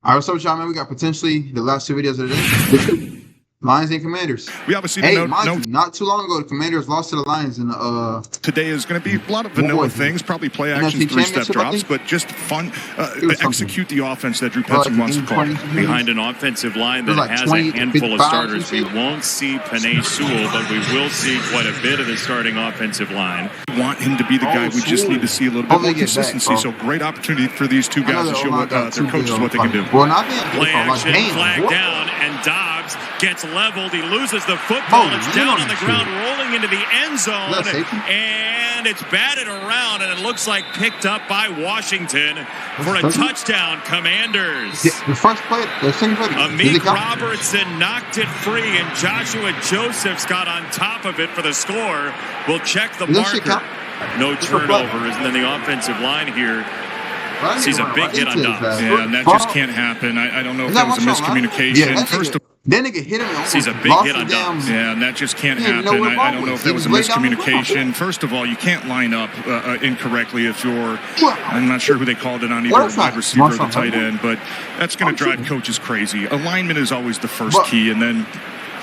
All right, what's up, y'all, man? We got potentially the last two videos of the day. Lions and Commanders. We obviously know not too long ago, the Commanders lost to the Lions in today is going to be a lot of vanilla things, probably play actions, three-step drops, but just fun. Execute the offense that Drew Petzing wants to call. Behind an offensive line that has a handful of starters, we won't see Penei Sewell, but we will see quite a bit of the starting offensive line. We want him to be the guy. We just need to see a little bit more consistency. So great opportunity for these two guys to show their coaches what they can do. Play action, flag down, and Dobbs gets leveled. He loses the football. It's down on the ground, rolling into the end zone, and it's batted around, and it looks like picked up by Washington for a touchdown. Commanders. The first play, the second play. Amik Robertson knocked it free, and Joshua Josephs got on top of it for the score. We'll check the marker. No turnovers, and then the offensive line here sees a big hit on Dobbs. Yeah, and that just can't happen. I don't know if that was a miscommunication. First of all, that nigga hit him. Sees a big hit on Dobbs. Yeah, and that just can't happen. I don't know if that was a miscommunication. First of all, you can't line up incorrectly if you're, I'm not sure who they called it on, either the wide receiver or the tight end, but that's going to drive coaches crazy. Alignment is always the first key, and then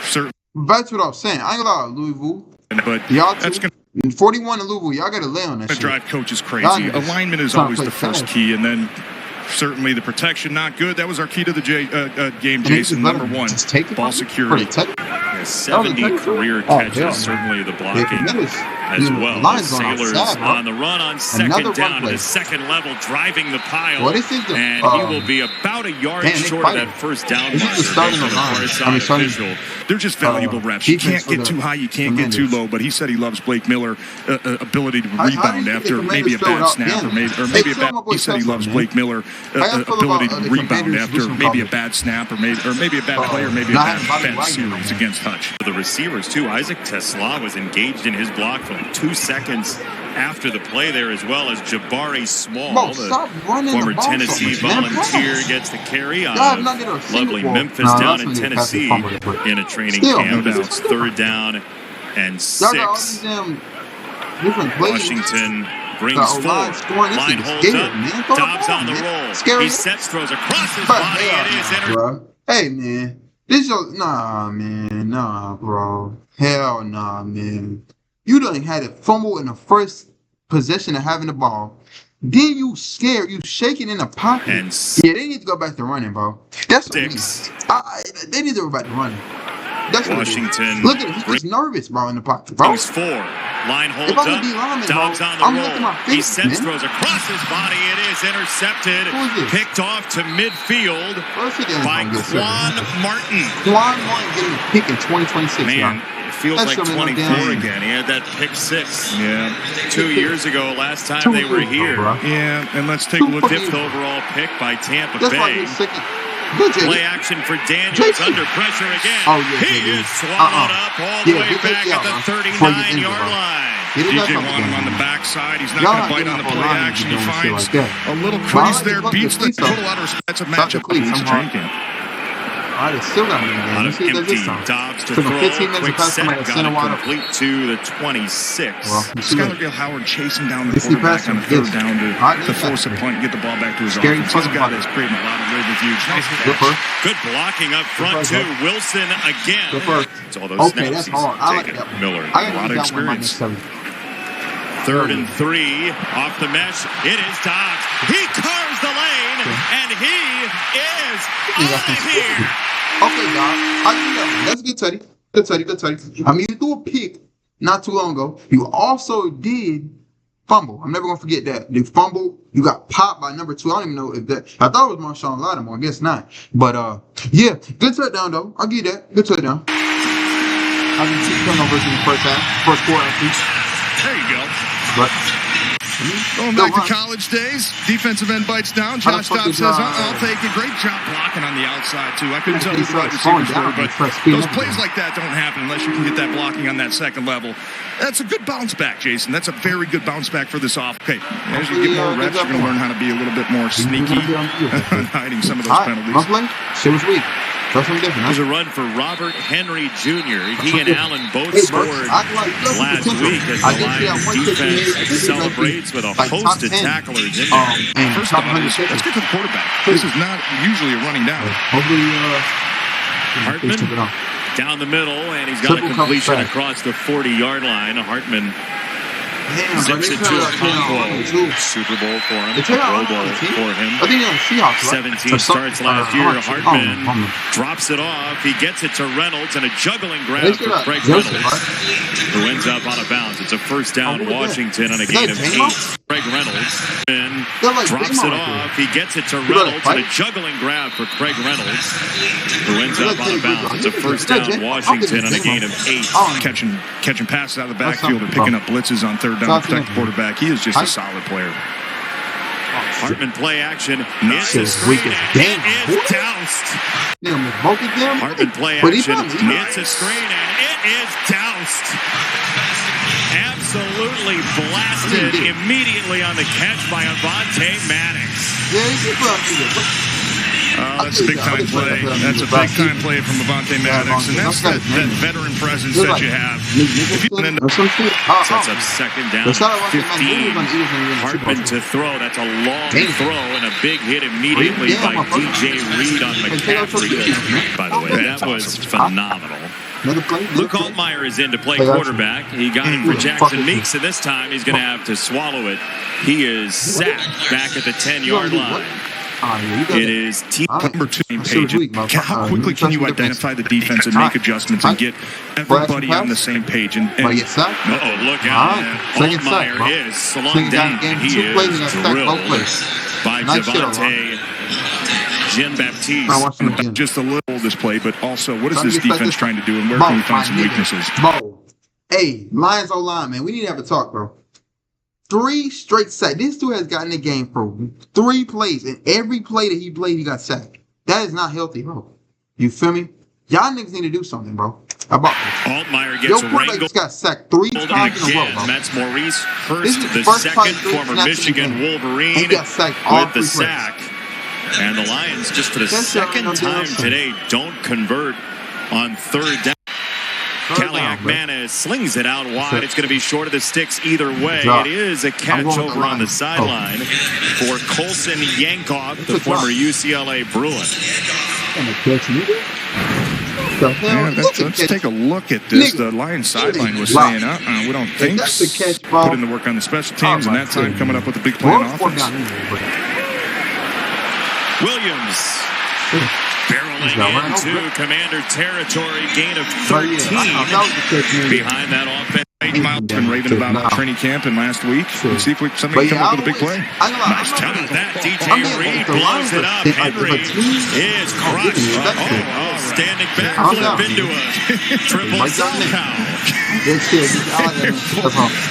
certainly. That's what I was saying. I ain't gonna lie, Louisville. But y'all that's going to 41 in Louisville. Y'all got to lay on that shit. Drive coaches crazy. Alignment is always the first key, and then certainly the protection not good. That was our key to the game, Jason. Number one, ball security. 70 career catches, certainly the blocking as well. Sailors on the run on second down at the second level, driving the pile, and he will be about a yard short of that first down mark. They're just valuable reps. You can't get too high, you can't get too low, but he said he loves Blake Miller ability to rebound after maybe a bad snap he said he loves Blake Miller ability to rebound after maybe a bad snap or maybe a bad play or maybe a bad series against Hutch. For the receivers too, Isaac Tesla was engaged in his block for 2 seconds after the play there, as well as Jabari Small, the former Tennessee Volunteer, gets the carry on lovely Memphis down in Tennessee in a training camp. It's third down and 6. Washington brings forward. Line holds up. Dobbs on the roll. He sets, throws across his body. It is intercepted. Hey, man. Nah, bro. Hell nah, man. You done had a fumble in the first possession of having the ball. Then you scared, you shaking in the pocket. Yeah, they need to go back to running, bro. That's what they need to go back to running. That's Washington. Look at him. He's just nervous, bro, in the pocket, bro. He's 4. Line holds up. Dobbs on the roll. He sets, throws across his body. It is intercepted. Picked off to midfield by Quan Martin. Quan Martin getting a pick in 2026. Man, it feels like 24 again. He had that pick 6. Yeah. 2 years ago, last time they were here. Yeah, and let's take a look at 5th overall pick by Tampa Bay. Play action for Daniels under pressure again. He is swallowed up all the way back at the 39-yard line. DJ won him on the backside. He's not going to bite on the play action. He finds a little crease there, beats the total out of respect. That's a matchup that he's drinking. Still got him a lot of empty. Dobbs to throw. Quick set. Got it complete to the 26. Skylar Howard chasing down the quarterback on a third down to force a punt and get the ball back to his offense. This guy is creating a lot of rib reviews. Good blocking up front, too. Wilson again. It's all those snaps he's taking. Miller, a lot of experience. 3rd and 3 off the mesh. It is Dobbs. He carves the lane, and he is out of here. Okay, Dobbs. That's a good tutty. Good tutty. I mean, you threw a pick not too long ago. You also did fumble. I'm never going to forget that. The fumble, you got popped by number 2. I don't even know if that. I thought it was Marshawn Lattimore. I guess not. But, yeah, good touchdown, though. I'll give you that. Good touchdown. I didn't see turnovers in the first quarter, at least. There you go. But going back to college days, defensive end bites down. Josh Dobbs says, I'll take it. Great job blocking on the outside, too. I couldn't tell you the wide receivers were, but those plays like that don't happen unless you can get that blocking on that second level. That's a good bounce back, Jason. That's a very good bounce back for this off. Okay, as you get more reps, you're going to learn how to be a little bit more sneaky, hiding some of those penalties. Shit was weak. That's something different. There's a run for Robert Henry Jr. He and Allen both scored last week as the Lions defense celebrates with a host of tacklers in there. First off, let's get to the quarterback. This is not usually a running down. Hopefully, Hartman down the middle, and he's got a completion across the 40-yard line. Hartman zips it to a combo. Super Bowl for him. Pro Bowl for him. 17 starts last year. Hartman drops it off. He gets it to Reynolds, and a juggling grab for Craig Reynolds, who ends up out of bounds. It's a first down Washington on a gain of 8. Craig Reynolds drops it off. He gets it to Reynolds, and a juggling grab for Craig Reynolds, who ends up out of bounds. It's a first down Washington on a gain of 8. Catching passes out of the backfield and picking up blitzes on third down to protect the quarterback. He is just a solid player. Hartman play action. It's a screen. It is doused. Hartman play action. It's a screen, and it is doused. Absolutely blasted immediately on the catch by Avonte Maddox. That's a big-time play. That's a big-time play from Avonte Maddox, and that's that veteran presence that you have. If you end up sets up second down, 15. Hartman to throw. That's a long throw and a big hit immediately by DJ Reed on McCaffrey. By the way, that was phenomenal. Luke Altmaier is in to play quarterback. He got it for Jackson Meeks, and this time he's going to have to swallow it. He is sacked back at the 10-yard line. It is number 2 page. How quickly can you identify the defense and make adjustments and get everybody on the same page? And look out. Altmaier is slung down. He is drilled by Javonte Jean-Baptiste. Just a little this play, but also what is this defense trying to do, and where can we find some weaknesses? Hey, Lions O-line, man. We need to have a talk, bro. 3 straight sacks. This dude has gotten the game for 3 plays, and every play that he played, he got sacked. That is not healthy, bro. You feel me? Y'all niggas need to do something, bro. About this. Altmaier gets wrangled. Got sacked 3 times in a row, bro. That's Maurice Hurst, the second, former Michigan Wolverine, with the sack. And the Lions, just for the second time today, don't convert on third down. Kaliak Manis slings it out wide. It's going to be short of the sticks either way. It is a catch over on the sideline for Colson Yankov, the former UCLA Bruin. Let's take a look at this. The Lions sideline was saying, we don't think. Put in the work on the special teams, and that time coming up with a big play on offense. Williams barreling into Commander territory, gain of 13 behind that offense. Miles been raving about training camp and last week. Let's see if somebody can come up with a big play. Nice time at that. DJ Reed blows it up. Henry is crushed. Standing back, flip into a triple somehow. I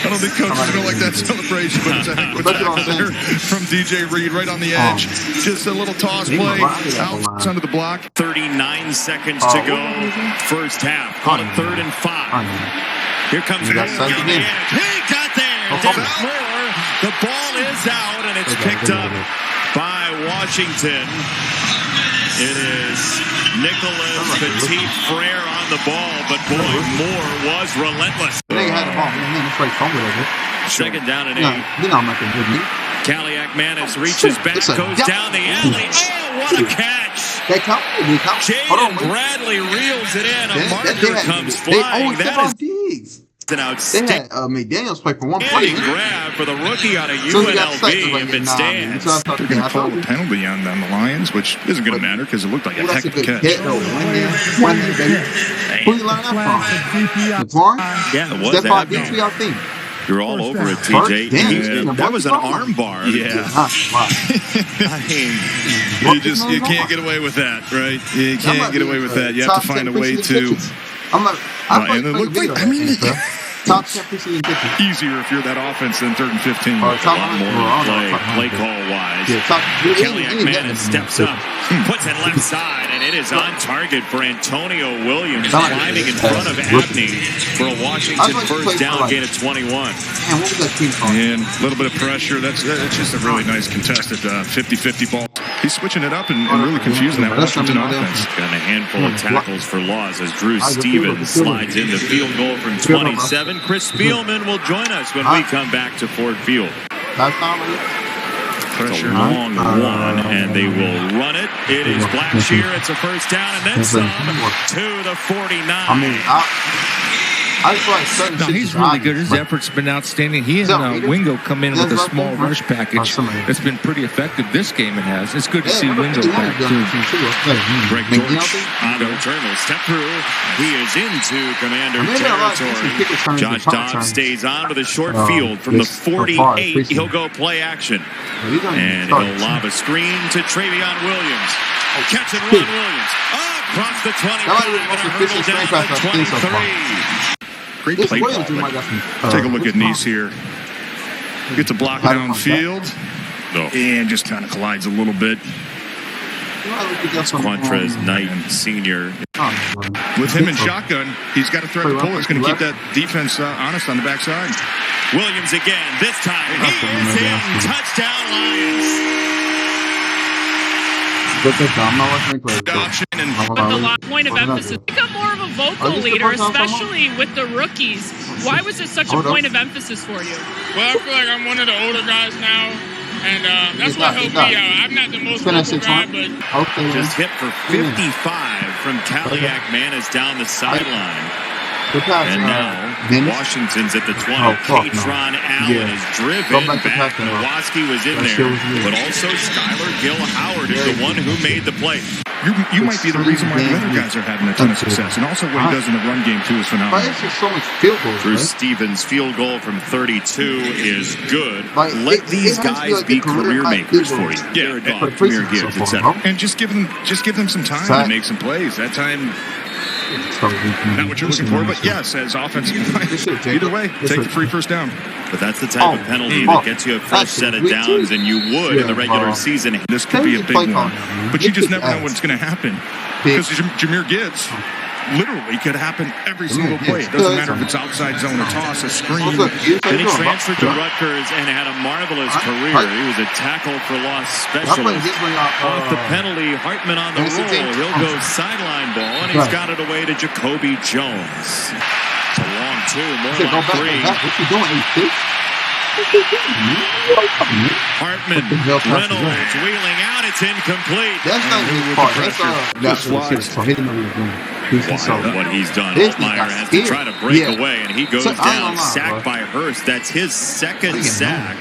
don't think coaches are going to like that celebration, but it's a heck of a tackle from DJ Reed right on the edge. Just a little toss play out under the block. 39 seconds to go. First half. Call it 3rd and 5. Here comes Moore. He got there. Dennis Moore. The ball is out, and it's picked up by Washington. It is Nicholas Petit-Frere on the ball, but boy, Moore was relentless. Second down and 8. Kaliak Manis reaches back, goes down the alley. Oh, what a catch! Jaden Bradley reels it in. A marker comes flying. That is an outstanding McDaniels play for one play. Grab for the rookie out of UNLV if it stands. They're going to call a penalty on the Lions, which isn't going to matter because it looked like a heck of a catch. Who you learn that from? Yeah, it was that. You're all over it, TJ. That was an arm bar. Yeah. I mean, you can't get away with that, right? You can't get away with that. You have to find a way to. And it looked like, top 10 preseason pitches. Easier if you're that offense than 3rd and 15. A lot more play call wise. Kaliak Manis steps up, puts it left side, and it is on target for Antonio Williams, climbing in front of Abney for a Washington first down, gain of 21. And a little bit of pressure. That's just a really nice contested 50-50 ball. He's switching it up and really confusing that Washington offense. Got a handful of tackles for loss as Drew Stevens slides in the field goal from 27. Chris Spielman will join us when we come back to Ford Field. It's a long one, and they will run it. It is Blackshear. It's a first down, and then some to the 49. I feel like certain no, he's really good. His effort's been outstanding. He and Wingo come in with a small rush package that's been pretty effective. This game it has. It's good to see Wingo back, too. Greg Dortch on the return will step through. He is into Commander territory. Josh Dobbs stays on with a short field from the 48. He'll go play action. And he'll lob a screen to Travion Williams. Catch and run Williams. Across the 25 and a hurdle down to 23. Great play. Take a look at Nice here. Gets a block downfield. And just kind of collides a little bit. Quantrez Knight Sr. With him in shotgun, he's got to threat the pull. It's going to keep that defense honest on the backside. Williams again. This time he is in. Touchdown Lions. But the point of emphasis, become more of a vocal leader, especially with the rookies. Why was it such a point of emphasis for you? Well, I feel like I'm one of the older guys now, and that's what helped me out. I'm not the most vocal guy, but just hit for 55 from Kaliak Manis down the sideline. And now Washington's at the 20. Katron Allen is driven back. Nowoski was in there, but also Skylar Gill Howard is the one who made the play. You might be the reason why the other guys are having a ton of success, and also what he does in the run game too is phenomenal. Drew Stevens' field goal from 32 is good. Let these guys be career makers for you. Jared Goff, Premier Gibbs, etc. And just give them some time to make some plays. That time. Not what you're looking for, but yes, as offensive line, either way, take the free first down. But that's the type of penalty that gets you a first set of downs, and you would in the regular season. This could be a big one, but you just never know what's going to happen. Because Jahmyr Gibbs literally could happen every single play. It doesn't matter if it's outside zone, a toss, a screen. Then he transferred to Rutgers and had a marvelous career. He was a tackle for loss specialist. Off the penalty, Hartman on the roll. He'll go sideline ball, and he's got it away to Jacoby Jones. It's a long two, more like three. What you doing, AP? Hartman, Reynolds wheeling out. It's incomplete. That's not his part. That's what he's done. Altmaier has to try to break away, and he goes down, sacked by Hurst. That's his second sack.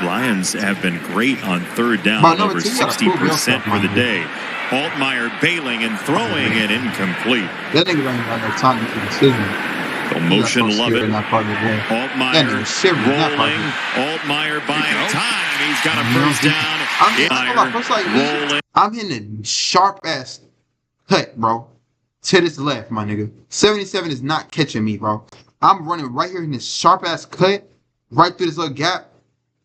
Lions have been great on third down, over 60% for the day. Altmaier bailing and throwing it incomplete. That nigga ain't got no time to make a decision. The motion, love it. Altmaier rolling. Altmaier buying time. He's got a first down. I'm hitting a sharp ass cut, bro. To this left, my nigga. 77 is not catching me, bro. I'm running right here in this sharp ass cut, right through this little gap,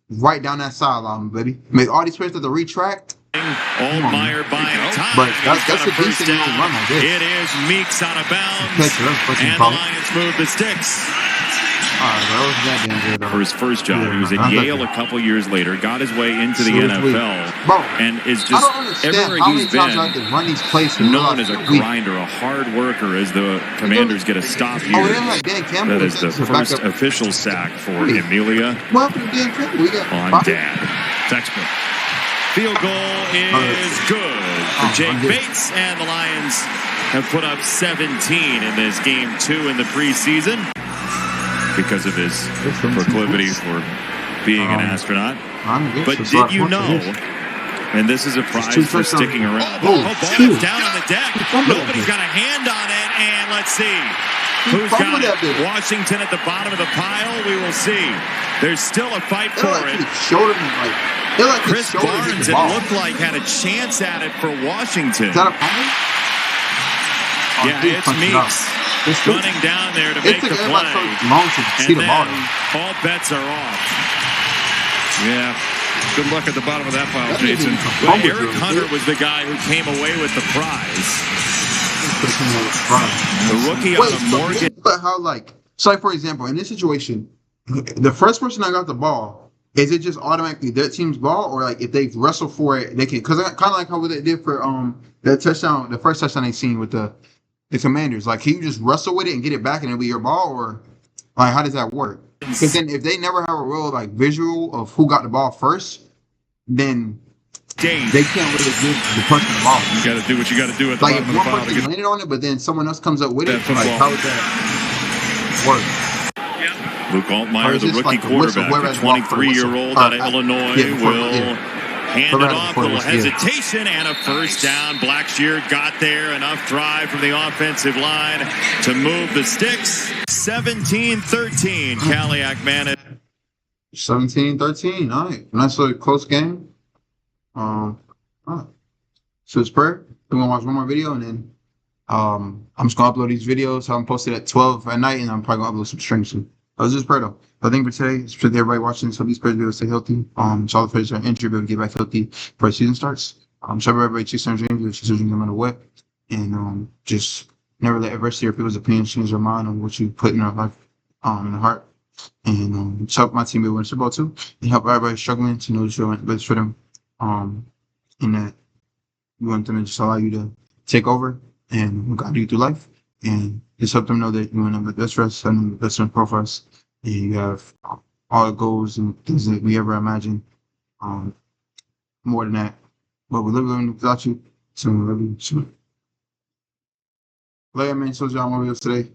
right down that sideline, baby. Make all these players have to retract. Altmaier buying time. But that's a decent run, I guess. It is Meeks out of bounds. And the Lions move the sticks. For his first job, he was at Yale a couple years later, got his way into the NFL, and is just everywhere he's been known as a grinder, a hard worker, as the Commanders get a stop here. That is the first official sack for Emilia on Dad. Textbook. Field goal is good for Jake Bates, and the Lions have put up 17 in this game 2 in the preseason because of his proclivity for being an astronaut. But did you know, and this is a prize for sticking around, ball is down on the deck. Nobody's got a hand on it, and let's see. Who's got it? Washington at the bottom of the pile. We will see. There's still a fight for it. Chris Barnes, it looked like, had a chance at it for Washington. Yeah, it's Meeks running down there to make the play. And then all bets are off. Yeah. Good luck at the bottom of that pile, Jason. Well, Eric Hunter was the guy who came away with the prize. The rookie on a Morgan. But how, like, so like, for example, in this situation, the first person that got the ball, is it just automatically their team's ball, or like if they wrestle for it, they can? Because kind of like how they did for that touchdown, the first touchdown they seen with the Commanders. Like, can you just wrestle with it and get it back and it'll be your ball, or like how does that work? Because then if they never have a real like visual of who got the ball first, then they can't really give the person the ball. You got to do what you got to do at the like bottom if of the one pile. person landed on it, but then someone else comes up with it. Like, how would that work? Luke Altmaier, the rookie quarterback, the 23-year-old out of Illinois, will hand it off. A little hesitation and a first down. Blackshear got there. Enough drive from the offensive line to move the sticks. 17-13. Kaliak managed. 17-13. All right. Nice little close game. All right. So it's prayer. We're gonna watch one more video and then I'm just gonna upload these videos. So I'm posted at 12 at night, and I'm probably gonna upload some streams soon. This is prayer though. I think for today, it's for everybody watching. So these players be able to stay healthy. So all the players are injured, be able to get back healthy before the season starts. So everybody chase their dreams, chase their dreams no matter what, and just never let adversity or people's opinions change your mind on what you put in your life, in the heart. And help my team be win Super Bowl too, and help everybody struggling to know that you're best for them. And that we want them to just allow you to take over and guide you through life, and just help them know that you want them the best for us and the best for us. And you have all the goals and things that we ever imagined. More than that, but we live without you. So we love you. So, later, man. So, John, what we have today.